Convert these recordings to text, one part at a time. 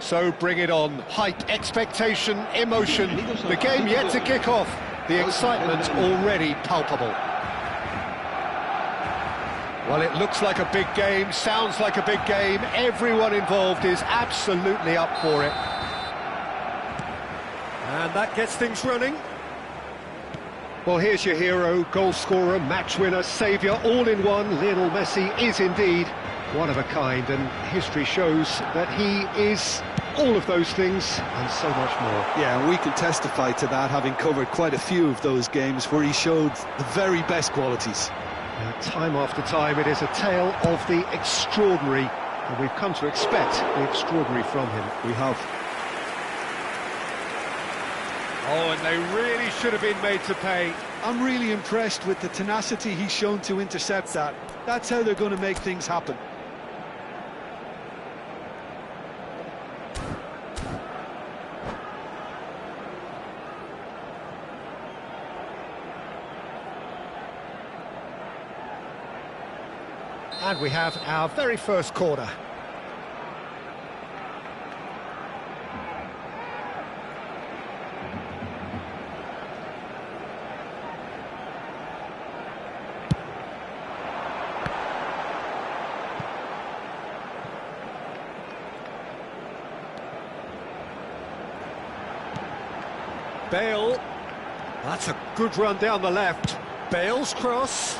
So bring it on. Hype, expectation, emotion. The game yet to kick off. The excitement already palpable. Well, it looks like a big game, sounds like a big game. Everyone involved is absolutely up for it. And that gets things running. Well, here's your hero, goal scorer, match winner, saviour, all in one. Lionel Messi is indeed one of a kind, and history shows that he is all of those things and so much more. Yeah, and we can testify to that, having covered quite a few of those games where he showed the very best qualities. Time after time, it is a tale of the extraordinary, and we've come to expect the extraordinary from him. We have. Oh, and they really should have been made to pay. I'm really impressed with the tenacity he's shown to intercept that. That's how they're going to make things happen. And we have our very first corner. Bale. That's a good run down the left. Bale's cross.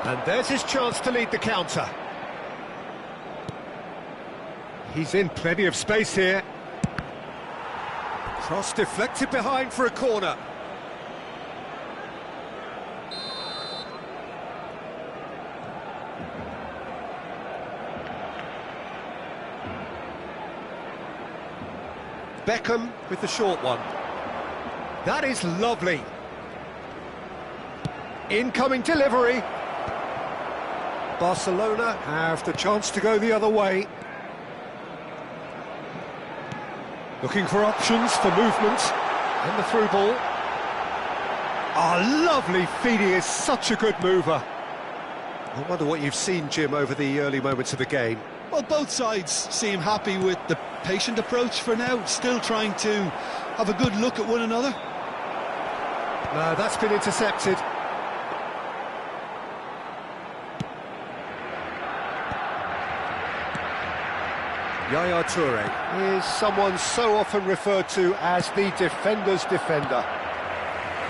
And there's his chance to lead the counter. He's in plenty of space here. Cross deflected behind for a corner. Beckham with the short one. That is lovely. Incoming delivery. Barcelona have the chance to go the other way. Looking for options for movement. And the through ball. Oh, lovely feed. He is such a good mover. I wonder what you've seen, Jim, over the early moments of the game. Well, both sides seem happy with the patient approach for now, still trying to have a good look at one another. No, that's been intercepted. Yaya Toure is someone so often referred to as the defender's defender.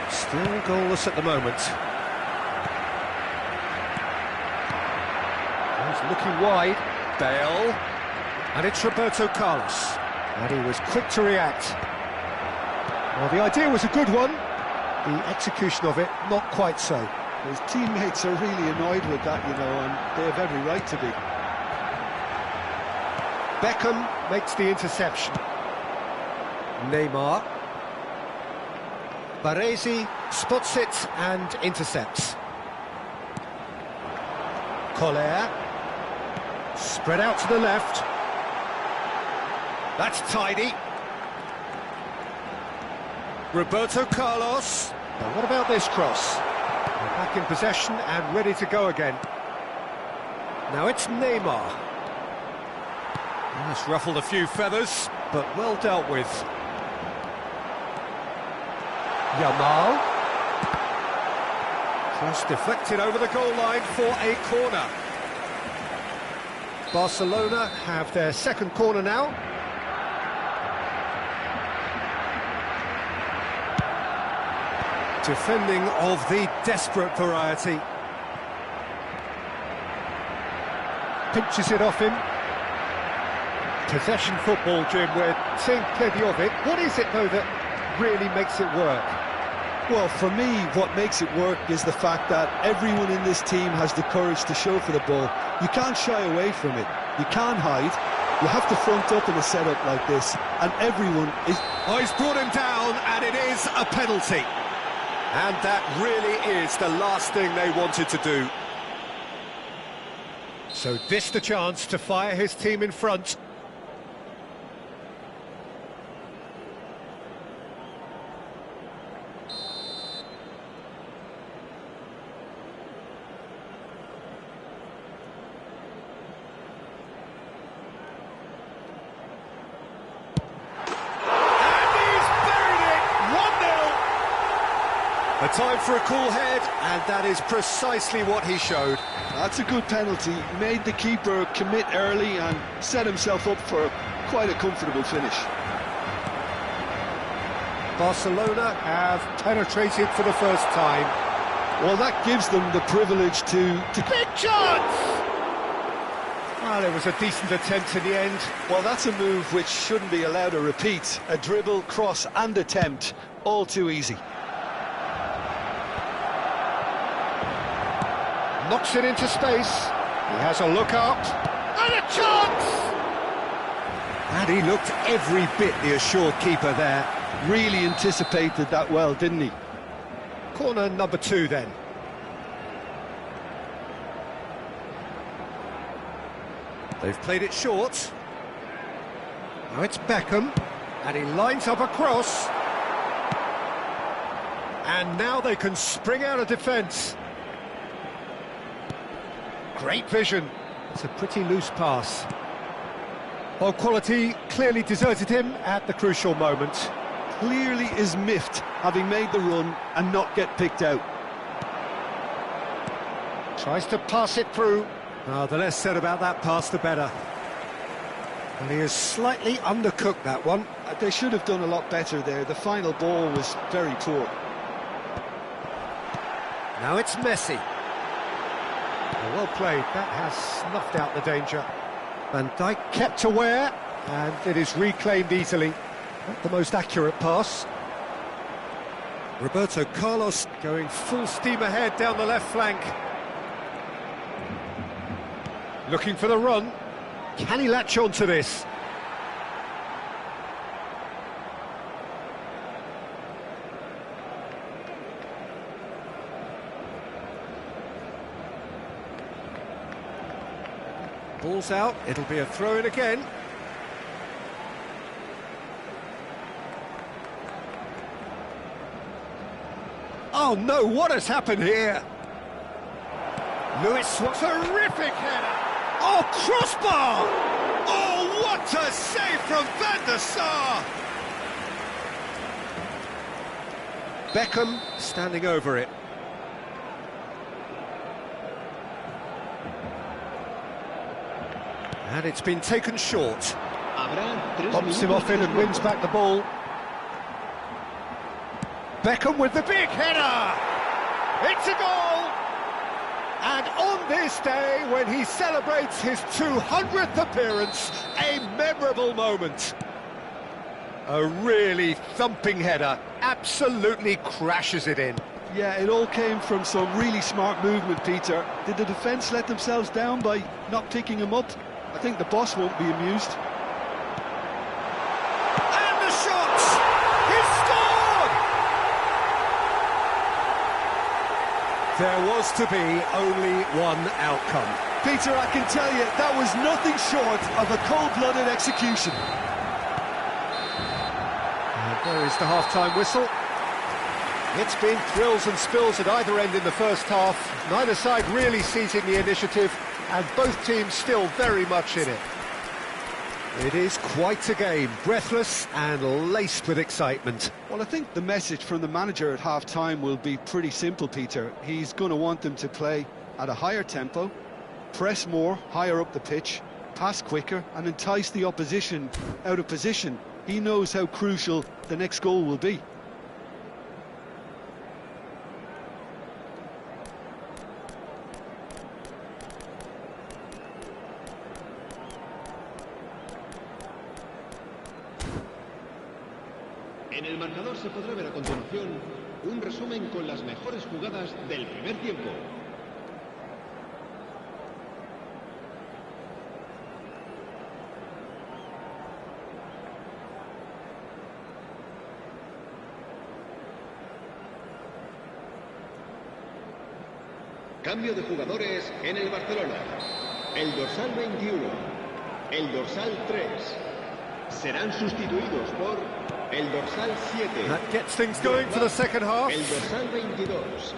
Still goalless at the moment. He's looking wide. Bale. And it's Roberto Carlos. And he was quick to react. Well, the idea was a good one. The execution of it, not quite so. His teammates are really annoyed with that, you know, and they have every right to be. Beckham makes the interception. Neymar. Baresi spots it and intercepts. Collier. Spread out to the left. That's tidy. Roberto Carlos. Now what about this cross? They're back in possession and ready to go again. Now it's Neymar. That's ruffled a few feathers, but well dealt with. Yamal. Cross deflected over the goal line for a corner. Barcelona have their second corner now. Defending of the desperate variety. Pinches it off him. Possession football, Jim, we're seeing plenty of it. What is it, though, that really makes it work? Well, for me, what makes it work is the fact that everyone in this team has the courage to show for the ball. You can't shy away from it. You can't hide. You have to front up in a setup like this, and everyone is... Oh, he's brought him down, and it is a penalty. And that really is the last thing they wanted to do. So this the chance to fire his team in front. A time for a cool head, and that is precisely what he showed. That's a good penalty. Made the keeper commit early and set himself up for quite a comfortable finish. Barcelona have penetrated for the first time. Well, that gives them the privilege to... Big chance! Well, it was a decent attempt in the end. Well, that's a move which shouldn't be allowed to repeat. A dribble, cross and attempt, all too easy. Knocks it into space. He has a look up. And a chance! And he looked every bit the assured keeper there. Really anticipated that well, didn't he? Corner number 2 then. They've played it short. Now it's Beckham. And he lines up a cross. And now they can spring out of defence. Great vision. It's a pretty loose pass. Well, quality clearly deserted him at the crucial moment. Clearly is miffed, having made the run and not get picked out. Tries to pass it through. Oh, the less said about that pass, the better. And he has slightly undercooked that one. They should have done a lot better there. The final ball was very poor. Now it's Messi. Well played, that has snuffed out the danger. Van Dijk kept aware, and it is reclaimed easily. Not the most accurate pass. Roberto Carlos going full steam ahead down the left flank. Looking for the run. Can he latch on to this? Ball's out, it'll be a throw-in again. Oh no, what has happened here? Lewis, terrific header! Oh, crossbar! Oh, what a save from Van der Sar! Beckham standing over it. And it's been taken short. Bumps him off in and wins back the ball. Beckham with the big header! It's a goal! And on this day, when he celebrates his 200th appearance, a memorable moment. A really thumping header, absolutely crashes it in. Yeah, it all came from some really smart movement, Peter. Did the defence let themselves down by not picking him up? I think the boss won't be amused. And the shot! He scored! There was to be only one outcome. Peter, I can tell you, that was nothing short of a cold-blooded execution. And there is the half-time whistle. It's been thrills and spills at either end in the first half. Neither side really seizing the initiative, and both teams still very much in it. It is quite a game, breathless and laced with excitement. Well, I think the message from the manager at half-time will be pretty simple, Peter. He's going to want them to play at a higher tempo, press more, higher up the pitch, pass quicker, and entice the opposition out of position. He knows how crucial the next goal will be. En el marcador se podrá ver a continuación un resumen con las mejores jugadas del primer tiempo. Cambio de jugadores en el Barcelona. El dorsal 21, el dorsal 3 serán sustituidos por el dorsal 7. That gets things going for the second half. El dorsal 22.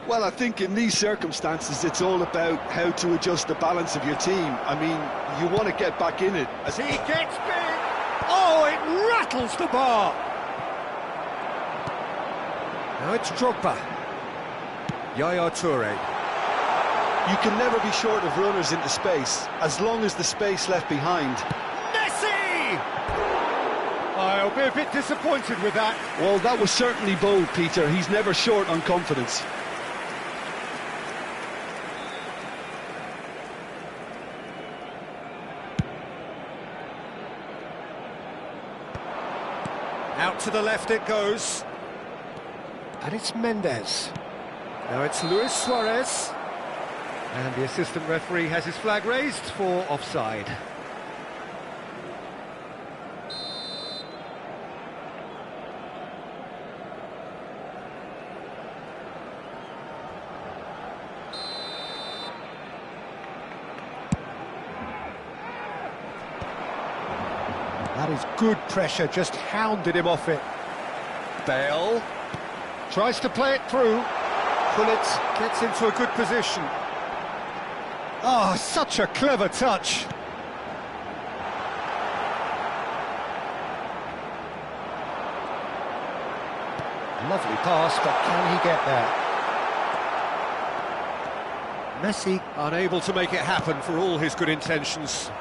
Well, I think in these circumstances, it's all about how to adjust the balance of your team. I mean, you want to get back in it. As he gets big, oh, it rattles the bar. Now it's Drogba. Yaya Toure. You can never be short of runners into space, as long as the space left behind. Messi! I'll be a bit disappointed with that. Well, that was certainly bold, Peter. He's never short on confidence. Out to the left it goes. And it's Mendes. Now it's Luis Suarez. And the assistant referee has his flag raised for offside. That is good pressure, just hounded him off it. Bale tries to play it through. Gullit gets into a good position. Oh, such a clever touch. Lovely pass, but can he get there? Messi unable to make it happen for all his good intentions.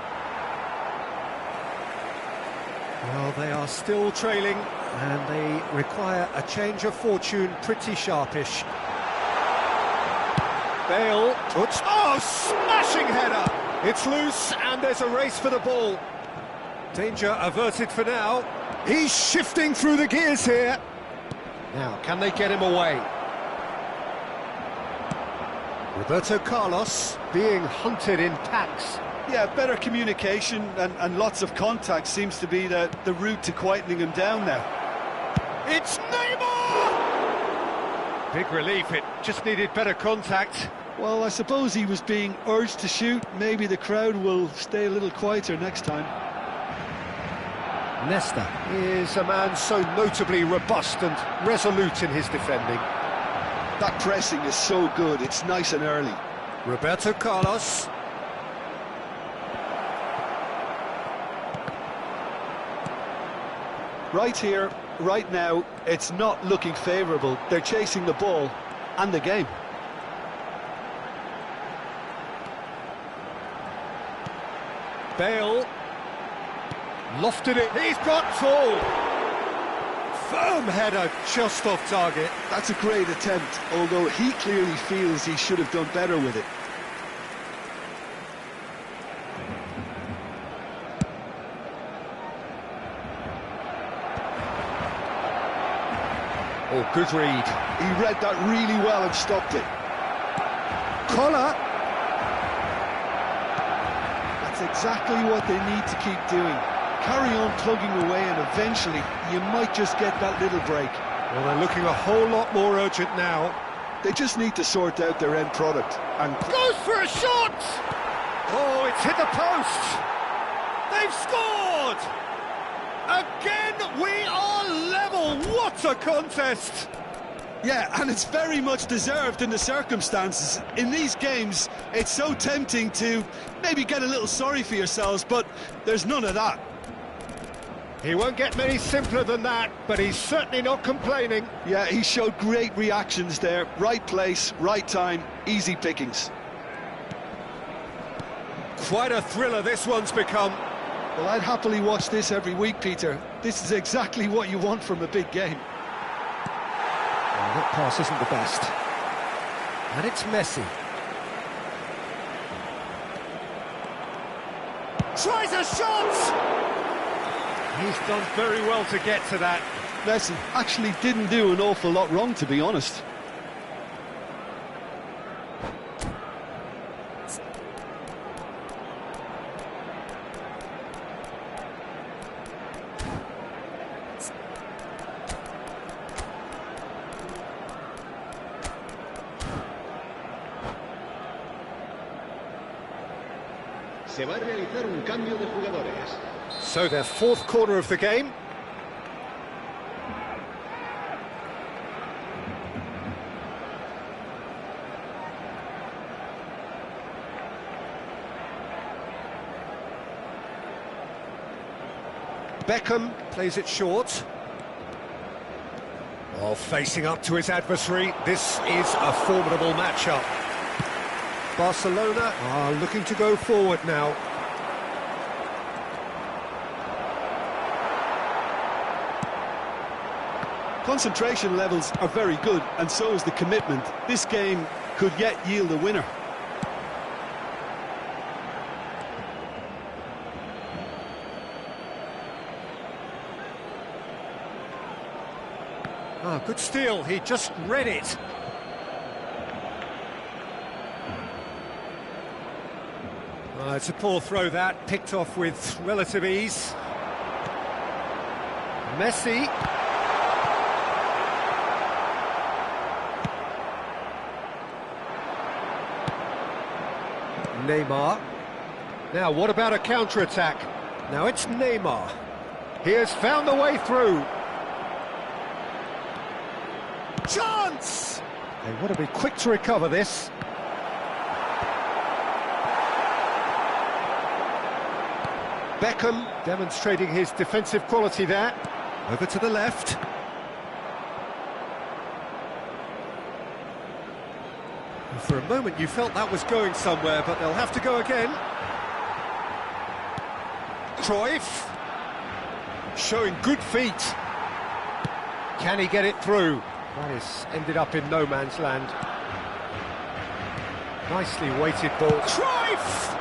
Well, they are still trailing, and they require a change of fortune pretty sharpish. Bale puts... Oh, smashing header! It's loose, and there's a race for the ball. Danger averted for now. He's shifting through the gears here. Now, can they get him away? Roberto Carlos being hunted in packs. Yeah, better communication and lots of contact seems to be the route to quietening him down now. It's Neymar! Big relief, it just needed better contact. Well, I suppose he was being urged to shoot. Maybe the crowd will stay a little quieter next time. Nesta is a man so notably robust and resolute in his defending. That pressing is so good, it's nice and early. Roberto Carlos. Right here, right now, it's not looking favourable. They're chasing the ball and the game. Bale lofted it. He's got full. Firm header just off target. That's a great attempt, although he clearly feels he should have done better with it. Oh, good read. He read that really well and stopped it. Collar. That's exactly what they need to keep doing. Carry on plugging away and eventually you might just get that little break. Well, they're looking a whole lot more urgent now. They just need to sort out their end product. And goes for a shot! Oh, it's hit the post! They've scored! Again, we are level! What a contest! yeah, and it's very much deserved in the circumstances. In these games, it's so tempting to maybe get a little sorry for yourselves, but there's none of that. He won't get many simpler than that, but he's certainly not complaining. Yeah, he showed great reactions there. Right place, right time, easy pickings. Quite a thriller this one's become. Well, I'd happily watch this every week, Peter. This is exactly what you want from a big game. Well, that pass isn't the best. And it's Messi. Tries a shot! He's done very well to get to that. Messi actually didn't do an awful lot wrong, to be honest. Se va a realizar un cambio de jugadores. So their fourth corner of the game. Beckham plays it short. Well, facing up to his adversary, this is a formidable matchup. Barcelona are looking to go forward now. Concentration levels are very good, and so is the commitment. This game could yet yield a winner. Ah, good steal, he just read it. It's a poor throw that, picked off with relative ease. Messi. Neymar. Now, what about a counter-attack? Now it's Neymar. He has found the way through. Chance! They want to be quick to recover this. Beckham demonstrating his defensive quality there. Over to the left. For a moment you felt that was going somewhere, but they'll have to go again. Cruyff. Showing good feet. Can he get it through? That has ended up in no man's land. Nicely weighted ball. Cruyff!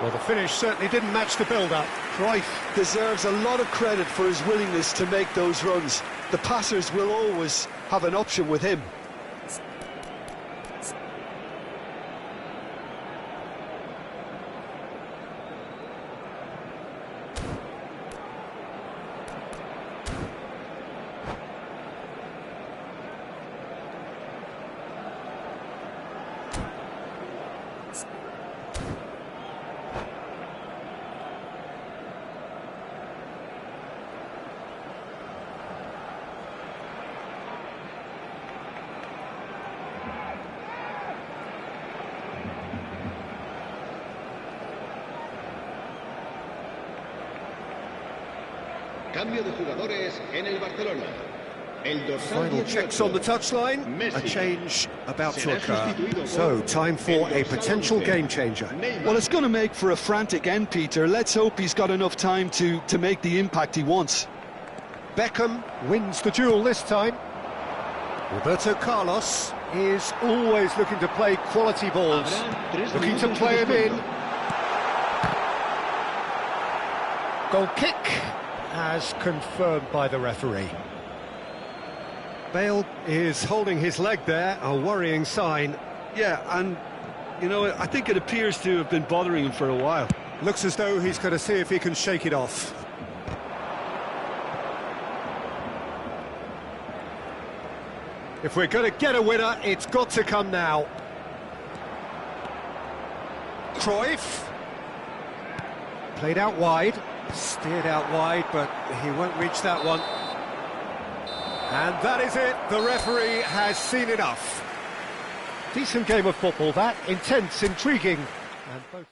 Well, the finish certainly didn't match the build-up. Cruyff deserves a lot of credit for his willingness to make those runs. The passers will always have an option with him. Cambio de jugadores en el Barcelona. El dorsal Final 18, checks on the touchline. Messi. A change about to Será occur. sustituido por So, time for el a dorsal potential 11, game changer. Neymar. Well, it's going to make for a frantic end, Peter. Let's hope he's got enough time to make the impact he wants. Beckham wins the duel this time. Roberto Carlos is always looking to play quality balls. Habrá 3 Looking to minutos play de him in. descuento. Goal kick as confirmed by the referee. Bale is holding his leg there, a worrying sign. Yeah, and, you know, I think it appears to have been bothering him for a while. Looks as though he's going to see if he can shake it off. If we're going to get a winner, it's got to come now. Cruyff. Played out wide, steered out wide, but he won't reach that one. And that is it, the referee has seen enough. Decent game of football that, intense, intriguing, and both...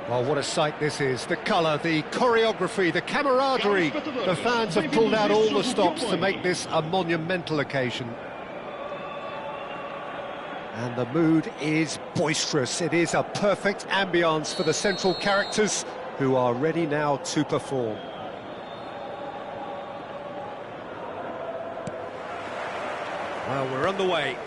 Well, what a sight this is. The colour, the choreography, the camaraderie. The fans have pulled out all the stops to make this a monumental occasion. And the mood is boisterous. It is a perfect ambience for the central characters who are ready now to perform. Well, we're underway.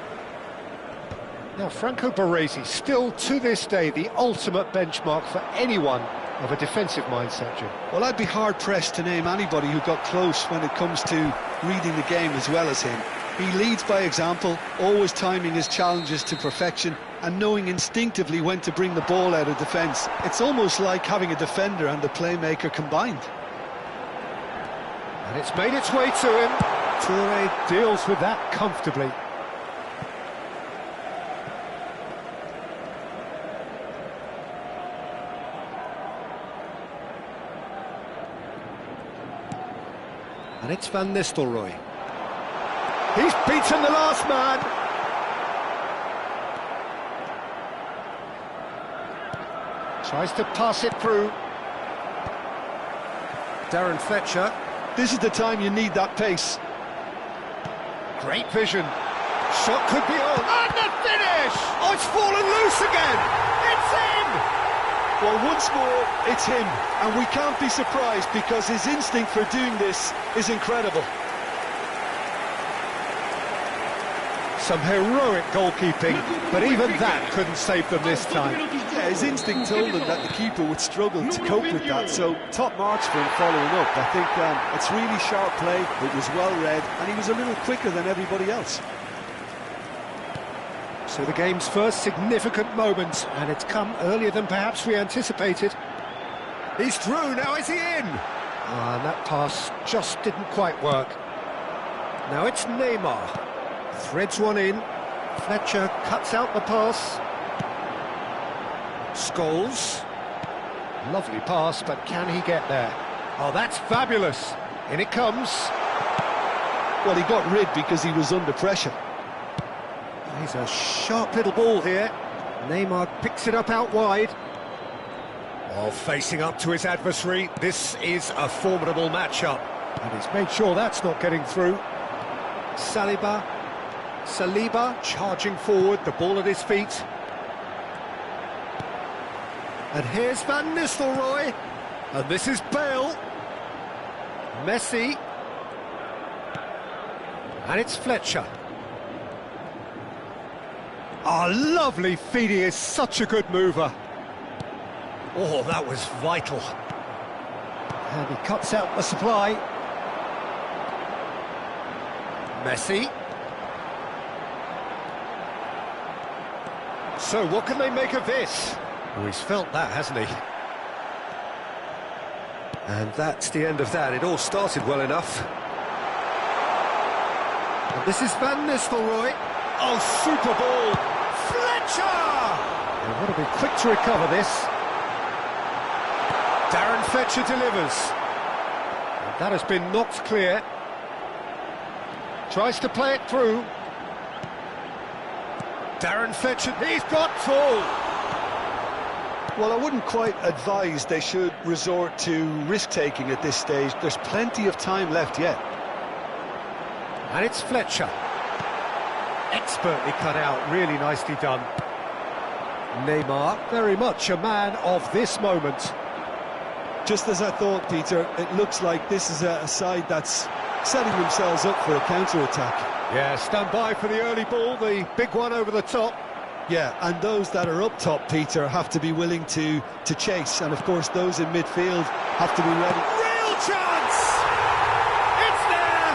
Now, Franco Baresi, still to this day the ultimate benchmark for anyone of a defensive mindset, Jim. Well, I'd be hard-pressed to name anybody who got close when it comes to reading the game as well as him. He leads by example, always timing his challenges to perfection and knowing instinctively when to bring the ball out of defence. It's almost like having a defender and a playmaker combined. And it's made its way to him. Toure deals with that comfortably. And it's Van Nistelrooy. He's beaten the last man. Tries to pass it through. Darren Fletcher. This is the time you need that pace. Great vision. Shot could be on. And the finish! Oh, it's fallen loose again. It's in! Well, once more, it's him. And we can't be surprised because his instinct for doing this is incredible. Some heroic goalkeeping, but even that couldn't save them this time. Yeah, his instinct told him that the keeper would struggle to cope with that, so top marks for him following up. I think it's really sharp play, it was well read, and he was a little quicker than everybody else. So the game's first significant moment, and it's come earlier than perhaps we anticipated. He's through, now is he in? And that pass just didn't quite work. Now it's Neymar. Threads one in. Fletcher cuts out the pass. Scholes. Lovely pass, but can he get there? Oh, that's fabulous. In it comes. Well, he got rid because he was under pressure. He's a sharp little ball here. Neymar picks it up out wide. While facing up to his adversary, this is a formidable matchup. And he's made sure that's not getting through. Saliba charging forward, the ball at his feet. And here's Van Nistelrooy. And this is Bale. Messi. And it's Fletcher. Oh, lovely feed. He is such a good mover. Oh, that was vital. And he cuts out the supply. Messi. So, what can they make of this? Oh, he's felt that, hasn't he? And that's the end of that. It all started well enough. And this is Van Nistelrooy. Oh, super ball! Fletcher! They want to be quick to recover this. Darren Fletcher delivers. And that has been knocked clear. Tries to play it through. Darren Fletcher, he's got full! Well, I wouldn't quite advise they should resort to risk-taking at this stage. There's plenty of time left yet. And it's Fletcher. Expertly cut out, really nicely done. Neymar, very much a man of this moment. Just as I thought, Peter, it looks like this is a side that's setting themselves up for a counter-attack. Yeah, stand by for the early ball, the big one over the top. Yeah, and those that are up top, Peter, have to be willing to chase. And, of course, those in midfield have to be ready. Real chance! It's there!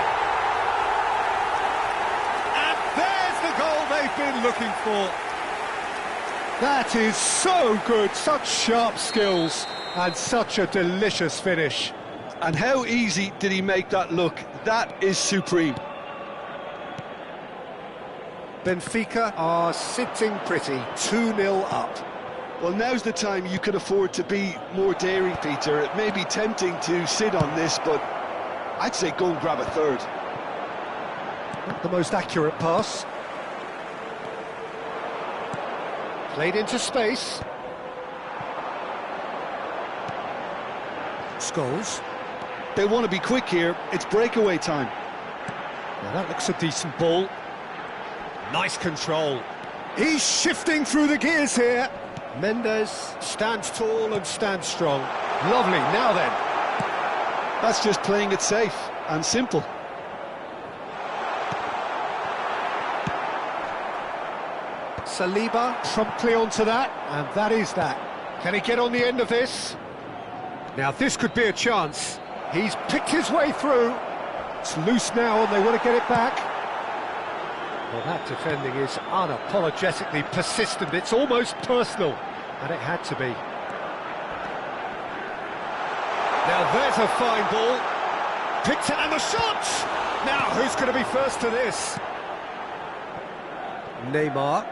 And there's the goal they've been looking for. That is so good, such sharp skills, and such a delicious finish. And how easy did he make that look? That is supreme. Benfica are sitting pretty, 2-0 up. Well, now's the time you can afford to be more daring, Peter. It may be tempting to sit on this, but I'd say go and grab a third. Not the most accurate pass. Played into space. Scholes. They want to be quick here. It's breakaway time. Well, that looks a decent ball. Nice control. He's shifting through the gears here. Mendes stands tall and stands strong. Lovely, now then. That's just playing it safe and simple. Saliba promptly onto that, and that is that. Can he get on the end of this? Now this could be a chance. He's picked his way through. It's loose now and they want to get it back. Well, that defending is unapologetically persistent. It's almost personal, and it had to be. Now there's a fine ball. Picked it, and the shot! Now who's going to be first to this? Neymar.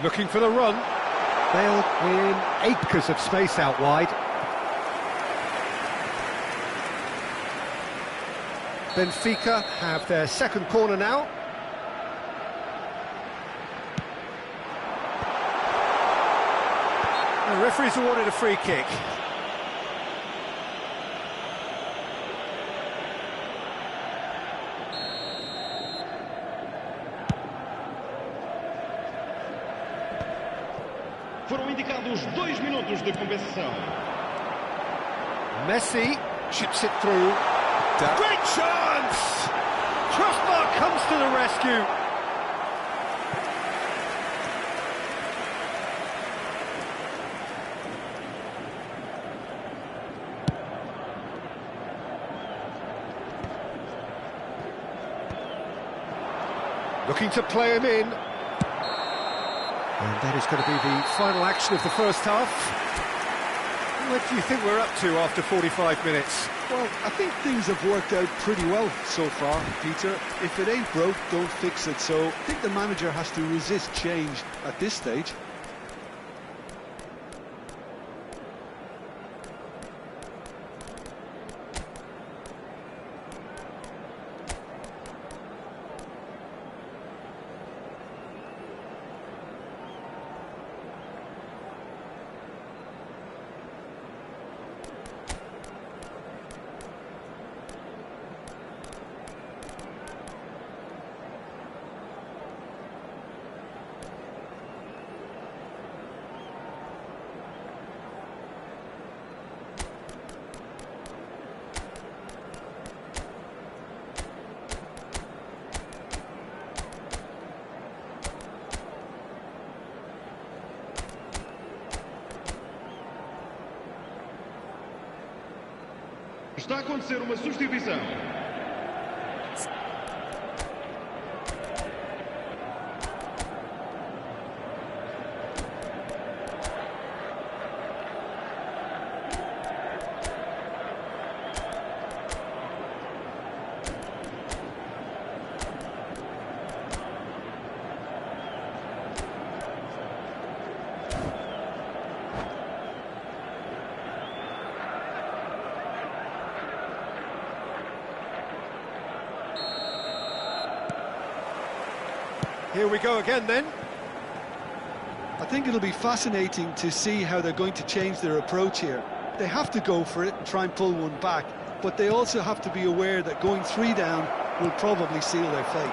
Looking for the run. They'll win acres of space out wide. Benfica have their second corner now. The referee's awarded a free kick. Foram indicados 2 minutos de compensação. Messi chips it through. Great chance! Crossbar comes to the rescue. Looking to play him in. And that is going to be the final action of the first half. What do you think we're up to after 45 minutes? Well, I think things have worked out pretty well so far, Peter. If it ain't broke, don't fix it. So I think the manager has to resist change at this stage. Está a acontecer uma substituição. Here we go again then. I think it'll be fascinating to see how they're going to change their approach here. They have to go for it and try and pull one back, but they also have to be aware that going 3 down will probably seal their fate.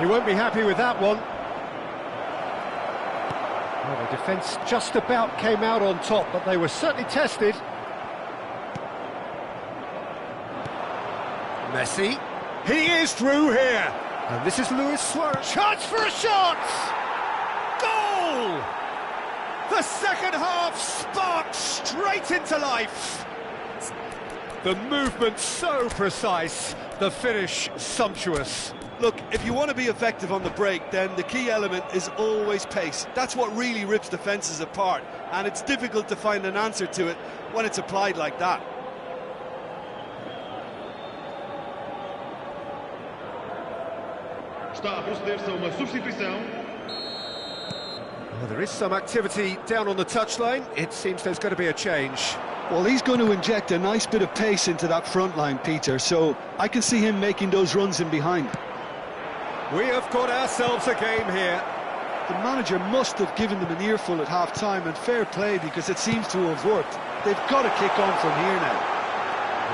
He won't be happy with that one. Well, the defence just about came out on top, but they were certainly tested. Messi. He is through here. And this is Luis Suarez. Chance for a shot! Goal! The second half sparked straight into life. The movement so precise, the finish sumptuous. Look, if you want to be effective on the break, then the key element is always pace. That's what really rips defences apart, and it's difficult to find an answer to it when it's applied like that. Está a proceder-se a uma substituição. Well, there is some activity down on the touchline. It seems there's going to be a change. Well, he's going to inject a nice bit of pace into that front line, Peter, so I can see him making those runs in behind. We have got ourselves a game here. The manager must have given them an earful at half-time, and fair play, because it seems to have worked. They've got to kick on from here now.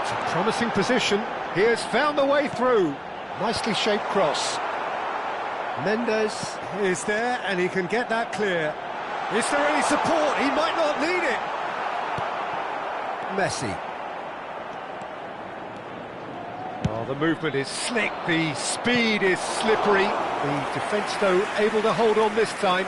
It's a promising position. He has found the way through. Nicely shaped cross. Mendes is there, and he can get that clear. Is there any support? He might not need it. Messi. Oh, the movement is slick, the speed is slippery. The defence, though, able to hold on this time.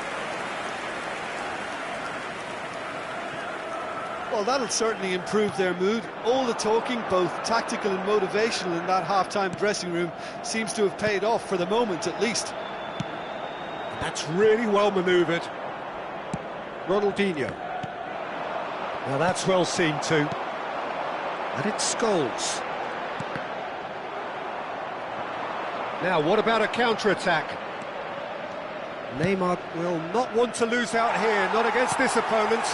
Well, that'll certainly improve their mood. All the talking, both tactical and motivational, in that half-time dressing room seems to have paid off, for the moment at least. That's really well manoeuvred. Ronaldinho. Now that's well seen too. And it's Scholes. Now, what about a counter-attack? Neymar will not want to lose out here, not against this opponent.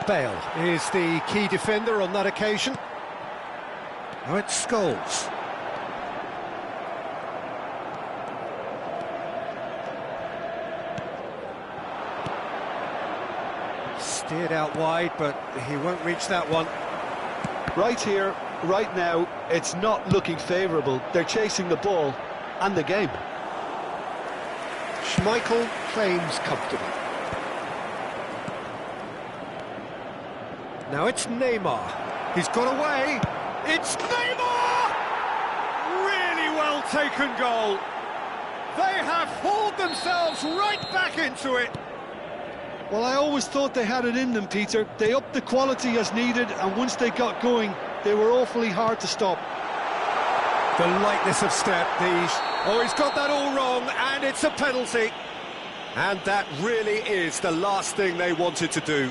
Bale is the key defender on that occasion. Now it's Scholes. Steered out wide, but he won't reach that one. Right here, right now, it's not looking favourable. They're chasing the ball and the game. Schmeichel claims comfortably. Now it's Neymar. He's got away. It's Neymar! Really well taken goal. They have hauled themselves right back into it. Well, I always thought they had it in them, Peter. They upped the quality as needed, and once they got going, they were awfully hard to stop. The lightness of step, oh, he's got that all wrong, and it's a penalty. And that really is the last thing they wanted to do.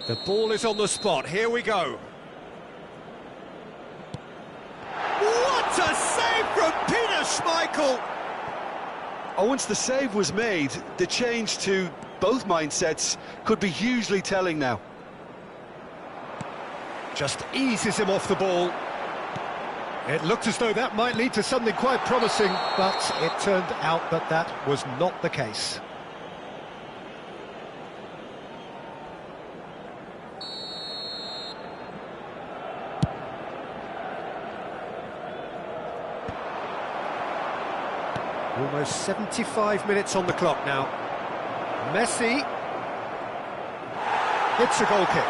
The ball is on the spot, here we go. What a save from Peter Schmeichel! Oh, once the save was made, the change to both mindsets could be hugely telling now. Just eases him off the ball. It looked as though that might lead to something quite promising, but it turned out that that was not the case. Almost 75 minutes on the clock now. Messi hits a goal kick.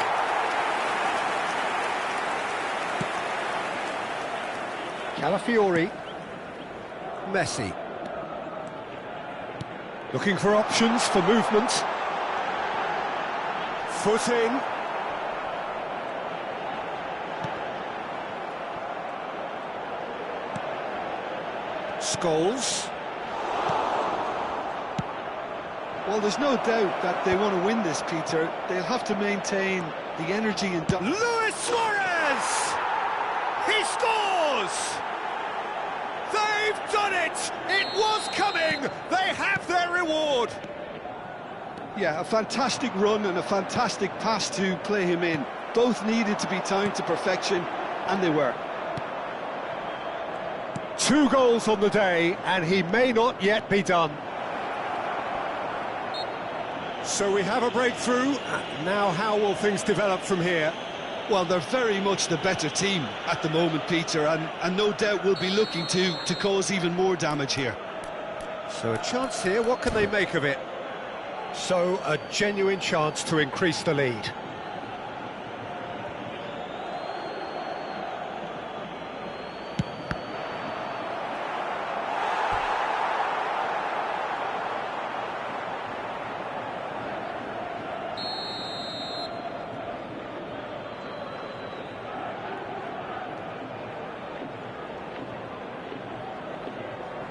Calafiori. Messi. Looking for options for movement. Foot in. Scholes. Well, there's no doubt that they want to win this, Peter. They'll have to maintain the energy and... Luis Suarez! He scores! They've done it! It was coming! They have their reward! Yeah, a fantastic run and a fantastic pass to play him in. Both needed to be timed to perfection, and they were. 2 goals on the day, and he may not yet be done. So we have a breakthrough. Now how will things develop from here? Well, they're very much the better team at the moment, Peter, and no doubt will be looking to cause even more damage here. So a chance here, what can they make of it? So a genuine chance to increase the lead.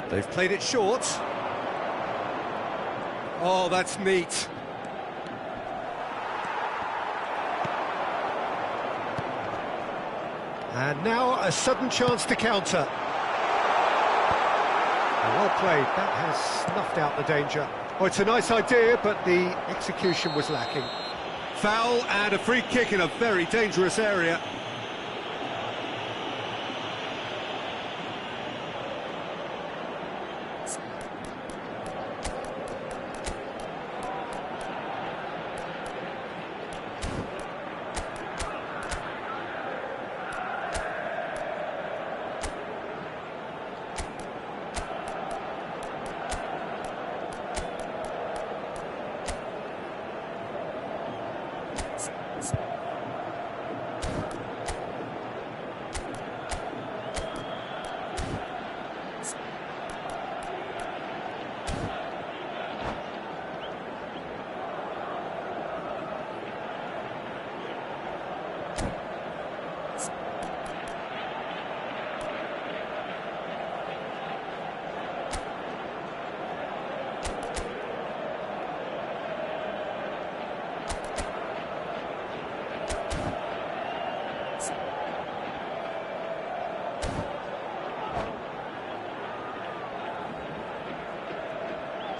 They've played it short. Oh, that's neat. And now a sudden chance to counter. Well played, that has snuffed out the danger. Oh, it's a nice idea, but the execution was lacking. foul and a free kick in a very dangerous area.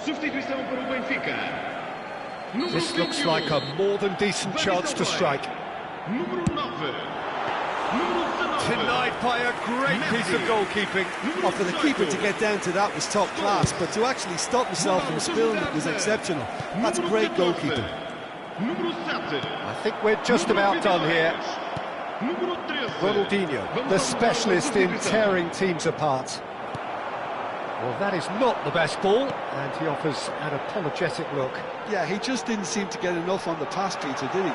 Sustituição para o Benfica. This looks like a more than decent chance to strike. Número 9. Denied by a great piece of goalkeeping. Oh, for the keeper to get down to that was top class, but to actually stop himself from spilling it was exceptional. That's great goalkeeping. I think we're just about done here. Ronaldinho, the specialist in tearing teams apart. Well, that is not the best ball, and he offers an apologetic look. Yeah, he just didn't seem to get enough on the pass, Peter, did he?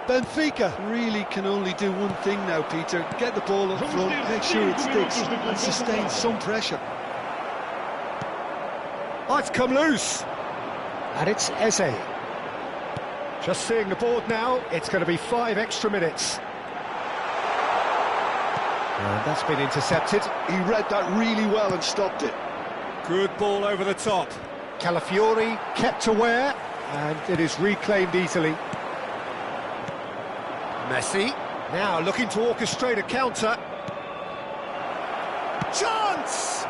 Benfica really can only do one thing now, Peter. Get the ball up front, make sure it sticks, and sustain some pressure. Oh, it's come loose. And it's Eze. Just seeing the board now, it's going to be 5 extra minutes. And that's been intercepted. He read that really well and stopped it. Good ball over the top. Calafiori kept aware, and it is reclaimed easily. Messi, now looking to orchestrate a counter. Chance!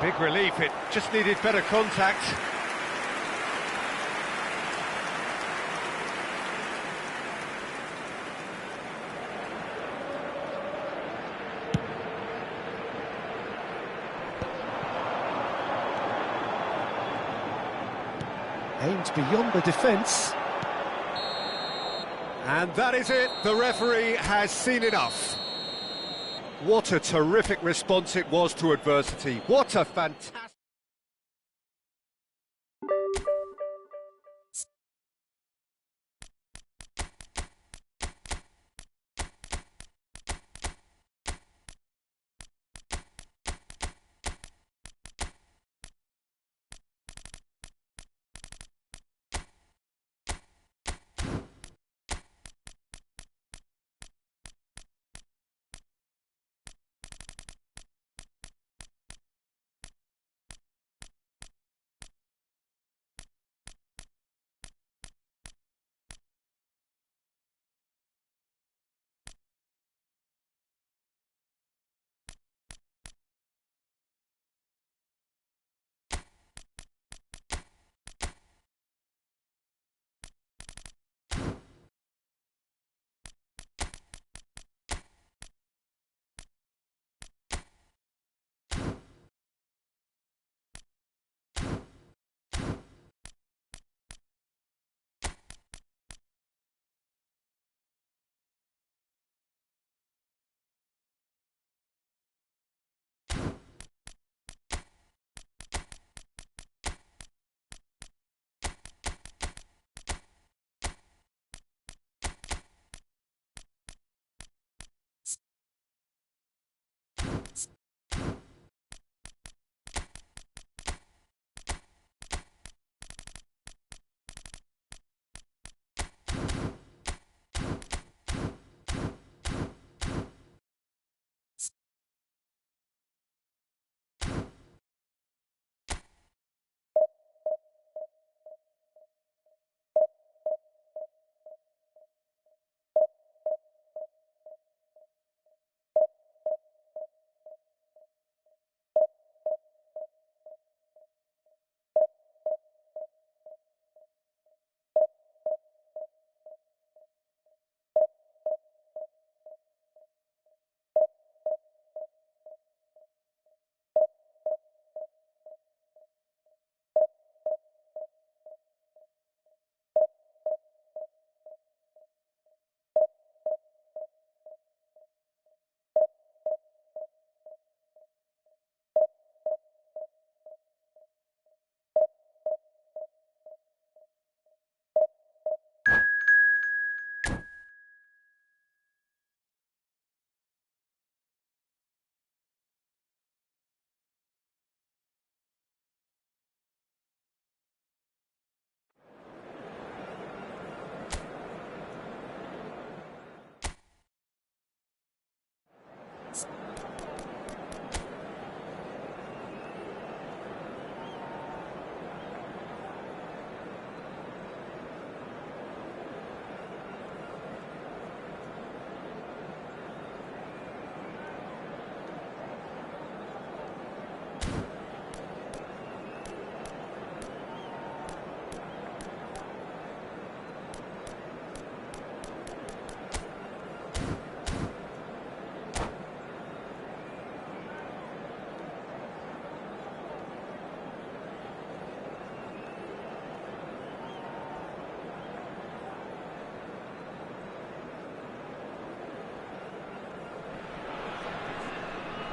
Big relief, it just needed better contact. Aimed beyond the defence. And that is it, the referee has seen enough. What a terrific response it was to adversity. What a fantastic...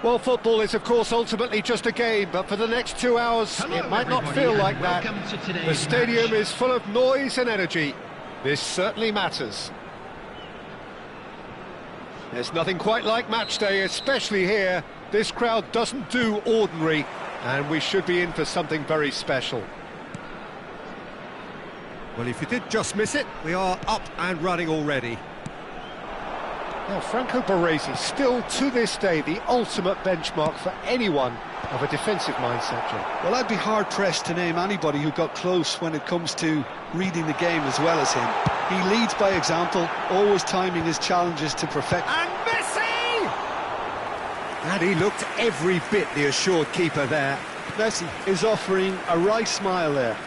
Well, football is, of course, ultimately just a game, but for the next 2 hours, it might not feel like that. The stadium is full of noise and energy. This certainly matters. There's nothing quite like match day, especially here. This crowd doesn't do ordinary, and we should be in for something very special. Well, if you did just miss it, we are up and running already. Now, Franco Baresi, still to this day, the ultimate benchmark for anyone of a defensive mindset, John. Well, I'd be hard-pressed to name anybody who got close when it comes to reading the game as well as him. He leads by example, always timing his challenges to perfection. And Messi! And he looked every bit the assured keeper there. Messi is offering a wry smile there.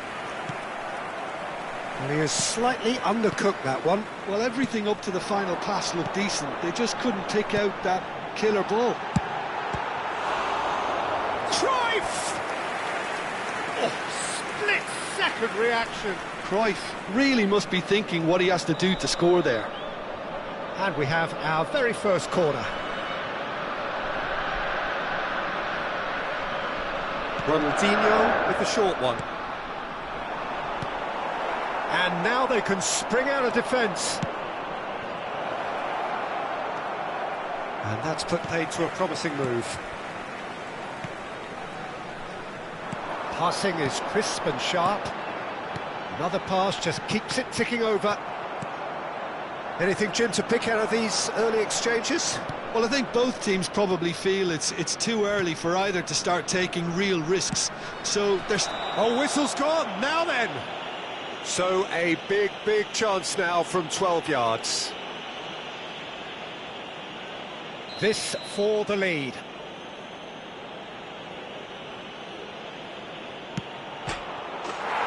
And he has slightly undercooked that one. Well, everything up to the final pass looked decent. They just couldn't pick out that killer ball. Cruyff! Oh, split-second reaction. Cruyff really must be thinking what he has to do to score there. And we have our very first corner. Ronaldinho with the short one. And now they can spring out of defence. And that's put paid to a promising move. Passing is crisp and sharp. Another pass just keeps it ticking over. Anything, Jim, to pick out of these early exchanges? Well, I think both teams probably feel it's too early for either to start taking real risks. So there's... Oh, whistle's gone. Now then. So a big chance now from 12 yards. This for the lead.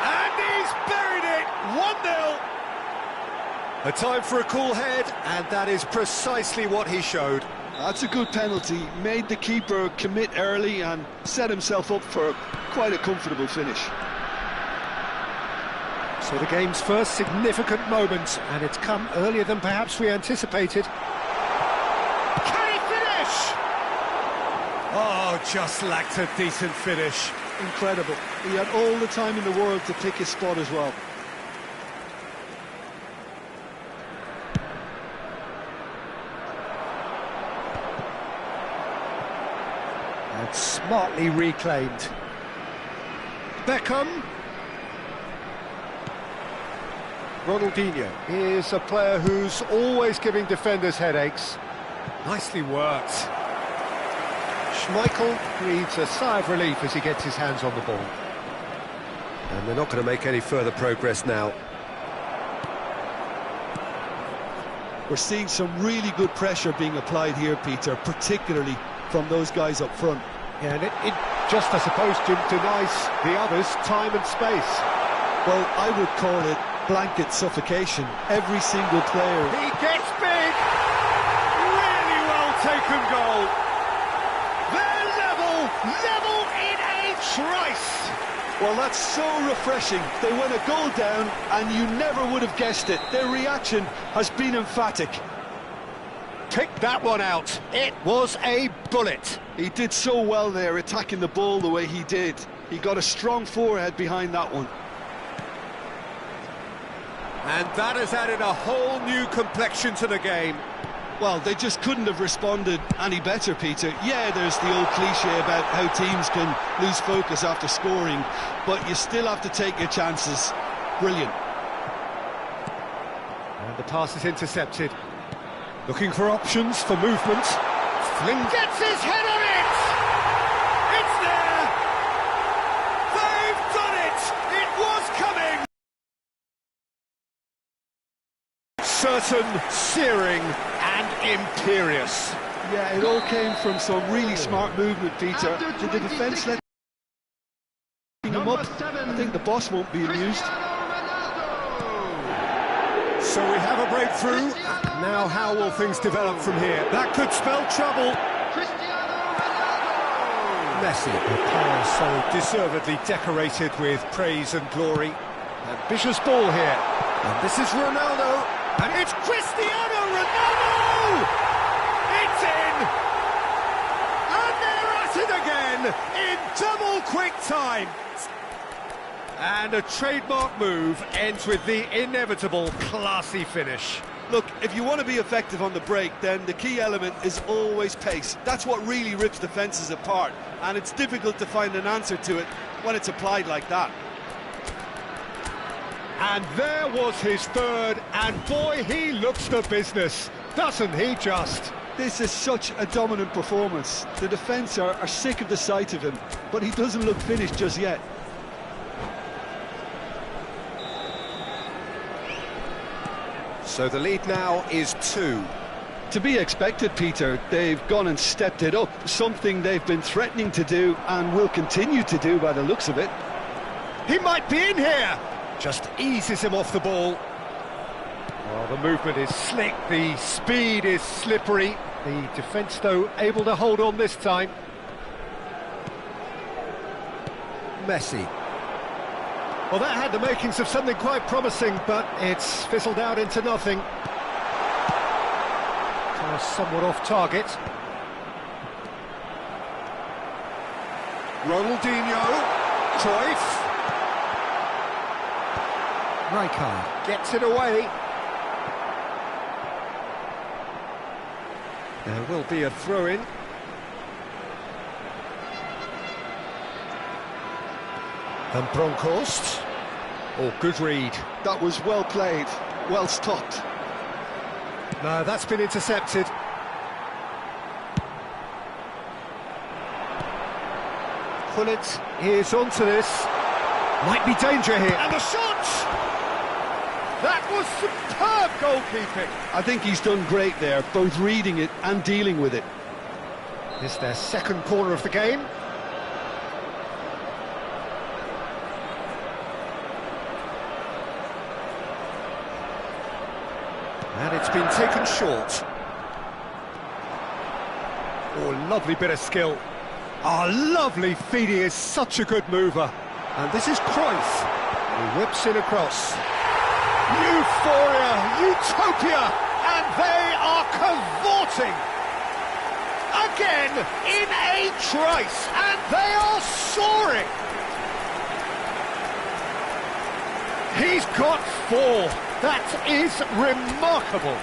And he's buried it! 1-0. A time for a cool head, and that is precisely what he showed. That's a good penalty. Made the keeper commit early and set himself up for quite a comfortable finish. So the game's first significant moment, and it's come earlier than perhaps we anticipated. Can he finish? Oh, just lacked a decent finish. Incredible. He had all the time in the world to pick his spot as well. And smartly reclaimed. Beckham. Ronaldinho is a player who's always giving defenders headaches. Nicely worked. Schmeichel breathes a sigh of relief as he gets his hands on the ball. And they're not going to make any further progress now. We're seeing some really good pressure being applied here, Peter, particularly from those guys up front. Yeah, and it just, I suppose, denies the others time and space. Well, I would call it blanket suffocation. Every single player... He gets big! Really well taken goal! They're level in a trice! Well, that's so refreshing. They went a goal down and you never would have guessed it. Their reaction has been emphatic. Pick that one out. It was a bullet. He did so well there, attacking the ball the way he did. He got a strong forehead behind that one. And that has added a whole new complexion to the game. Well, they just couldn't have responded any better, Peter. Yeah, there's the old cliche about how teams can lose focus after scoring, but you still have to take your chances. Brilliant. And the pass is intercepted. Looking for options for movement. Fling gets his head on it! It's there! They've done it! It was coming! Certain, searing and imperious. Yeah, it all came from some really smart movement, Peter. Did the defence let him up? I think the boss won't be amused. So we have a breakthrough. Now how will things develop from here? That could spell trouble. Messi, a player so deservedly decorated with praise and glory. Ambitious ball here. And this is Ronaldo. And it's Cristiano Ronaldo! It's in! And again in double quick time. And a trademark move ends with the inevitable classy finish. Look, if you want to be effective on the break, then the key element is always pace. That's what really rips defences apart, and it's difficult to find an answer to it when it's applied like that. And there was his third, and boy, he looks the business, doesn't he just? This is such a dominant performance. The defence are sick of the sight of him, but he doesn't look finished just yet. So the lead now is 2. To be expected, Peter. They've gone and stepped it up, something they've been threatening to do and will continue to do by the looks of it. He might be in here! Just eases him off the ball. Oh, the movement is slick, the speed is slippery. The defence, though, able to hold on this time. Messi. Well, that had the makings of something quite promising, but it's fizzled out into nothing. Somewhat off target. Ronaldinho. Cruyff. Rijkaard gets it away. There will be a throw-in. And Bronkhorst. Oh, good read. That was well played, well stopped. No, that's been intercepted. Gullit is onto this. Might be danger here. And the shot! That was superb goalkeeping. I think he's done great there, both reading it and dealing with it. It's their second corner of the game. And it's been taken short. Oh, lovely bit of skill. Oh, lovely feet. He is such a good mover. And this is Cruyff, who whips it across. Euphoria, utopia, and they are cavorting. Again, in a trice, and they are soaring. He's got 4. That is remarkable.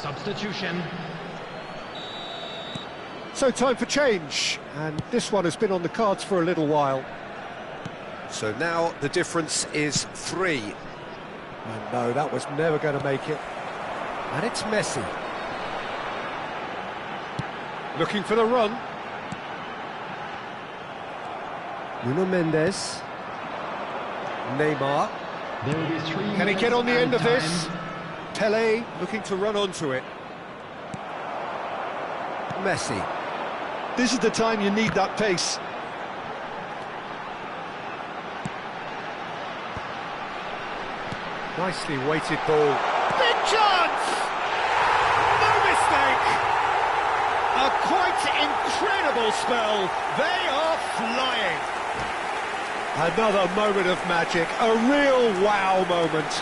Substitution. So time for change, and this one has been on the cards for a little while. So now the difference is 3. And no, that was never going to make it. And it's Messi. Looking for the run. Nuno Mendes. Neymar. There will be 3 Can he get on the end of time. this? Pele looking to run onto it. Messi. This is the time you need that pace. Nicely weighted ball. Big chance! No mistake! A quite incredible spell. They are flying. Another moment of magic, a real wow moment.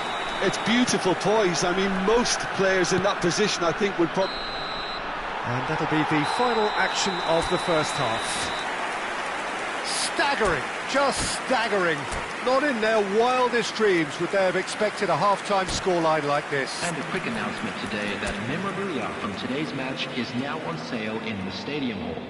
It's beautiful poise. I mean, most players in that position, I think, would probably... And that'll be the final action of the first half. Staggering, just staggering. Not in their wildest dreams would they have expected a half-time scoreline like this. And a quick announcement today that memorabilia from today's match is now on sale in the Stadium Hall.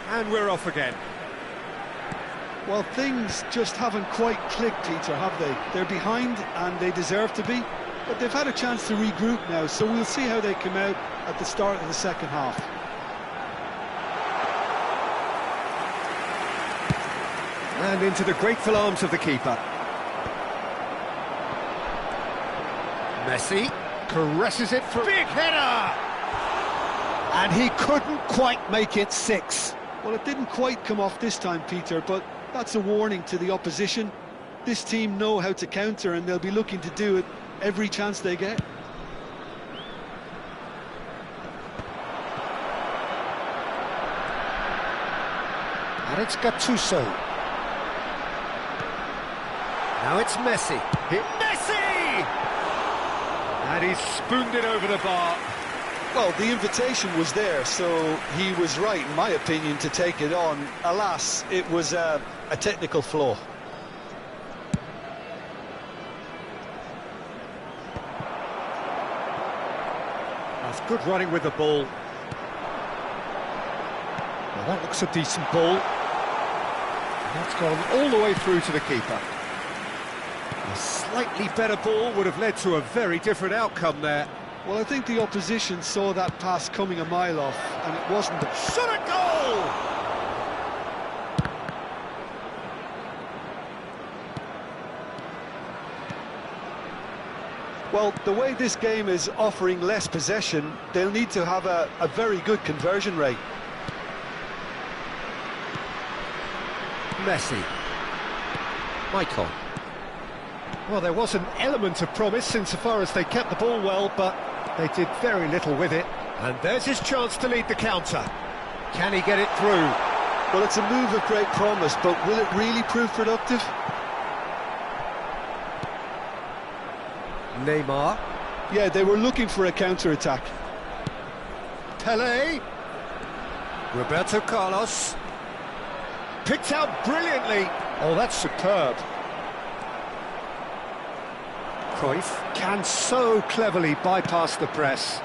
And we're off again. Well, things just haven't quite clicked, Peter, have they? They're behind, and they deserve to be, but they've had a chance to regroup now, so we'll see how they come out at the start of the second half. And into the grateful arms of the keeper. Messi caresses it for... Big header! And he couldn't quite make it 6. Well, it didn't quite come off this time, Peter, but that's a warning to the opposition. This team know how to counter, and they'll be looking to do it every chance they get. And it's Gattuso. Now it's Messi. Messi! And he's spooned it over the bar. Well, the invitation was there, so he was right, in my opinion, to take it on. Alas, it was a technical flaw. That's good running with the ball. Well, that looks a decent ball. That's gone all the way through to the keeper. A slightly better ball would have led to a very different outcome there. Well, I think the opposition saw that pass coming a mile off, and it wasn't a... Shot a goal! Well, the way this game is offering less possession, they'll need to have a very good conversion rate. Messi. Michael. Well, there was an element of promise insofar as they kept the ball well, but they did very little with it. And there's his chance to lead the counter. Can he get it through? Well, it's a move of great promise, but will it really prove productive? Neymar. Yeah, they were looking for a counter-attack. Pelé. Roberto Carlos. Picked out brilliantly. Oh, that's superb. Cruyff can so cleverly bypass the press.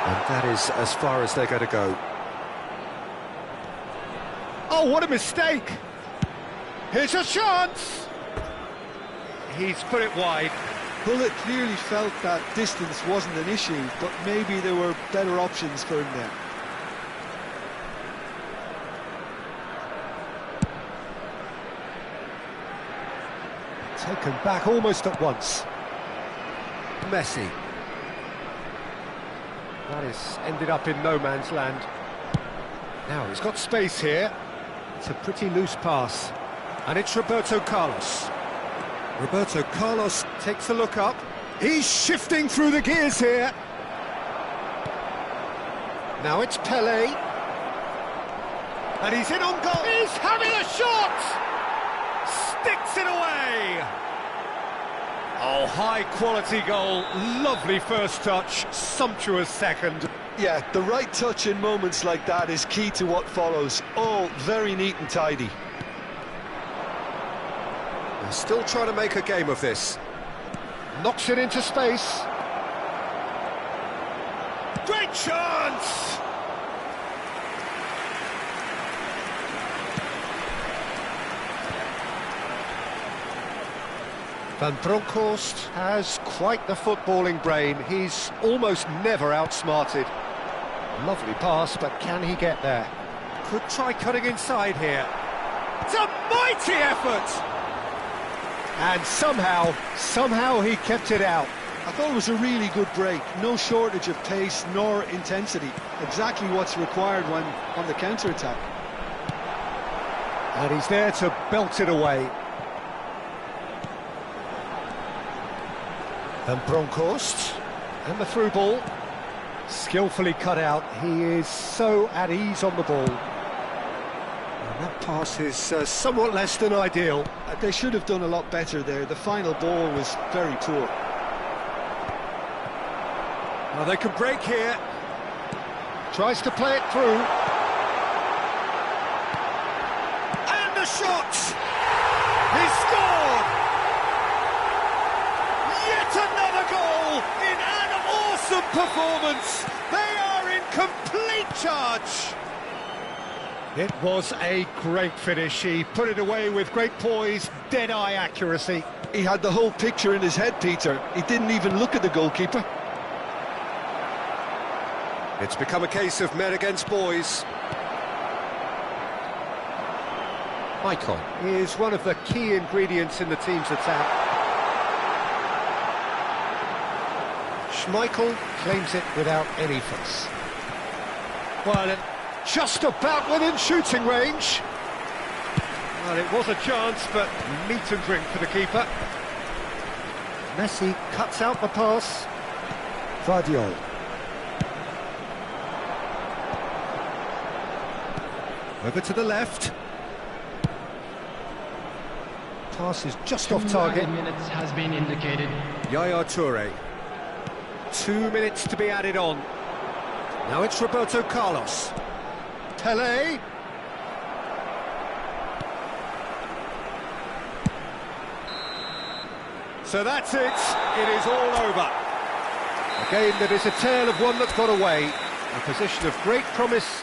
And that is as far as they're going to go. Oh, what a mistake! Here's a chance! He's put it wide. Bullet clearly felt that distance wasn't an issue, but maybe there were better options for him there. Taken back almost at once. Messi. That is ended up in no man's land. Now he's got space here. It's a pretty loose pass. And it's Roberto Carlos. Roberto Carlos takes a look up. He's shifting through the gears here. Now it's Pelé. And he's in on goal. He's having a shot! Sticks it away! Oh, high-quality goal. Lovely first touch, sumptuous second. Yeah, the right touch in moments like that is key to what follows. All very neat and tidy. They're still trying to make a game of this. Knocks it into space. Great chance! Van Bronckhorst has quite the footballing brain. He's almost never outsmarted. Lovely pass, but can he get there? Could try cutting inside here. It's a mighty effort! And somehow he kept it out. I thought it was a really good break. No shortage of pace nor intensity. Exactly what's required when on the counter-attack. And he's there to belt it away. And Bronkhorst, and the through ball, skillfully cut out. He is so at ease on the ball. And that pass is somewhat less than ideal. They should have done a lot better there. The final ball was very poor. Well, they can break here. Tries to play it through. And the shot! He scored! Yet another goal in an awesome performance. They are in complete charge. It was a great finish. He put it away with great poise, dead-eye accuracy. He had the whole picture in his head, Peter. He didn't even look at the goalkeeper. It's become a case of men against boys. Michael is one of the key ingredients in the team's attack. Schmeichel claims it without any fuss. Well, just about within shooting range. Well, it was a chance, but meat and drink for the keeper. Messi cuts out the pass. Vardiol. Over to the left. Pass is just off target. 2 minutes has been indicated. Yaya Toure. 2 minutes to be added on. Now it's Roberto Carlos. Pelé. So that's it. It is all over. A game that is a tale of one that's got away. A position of great promise.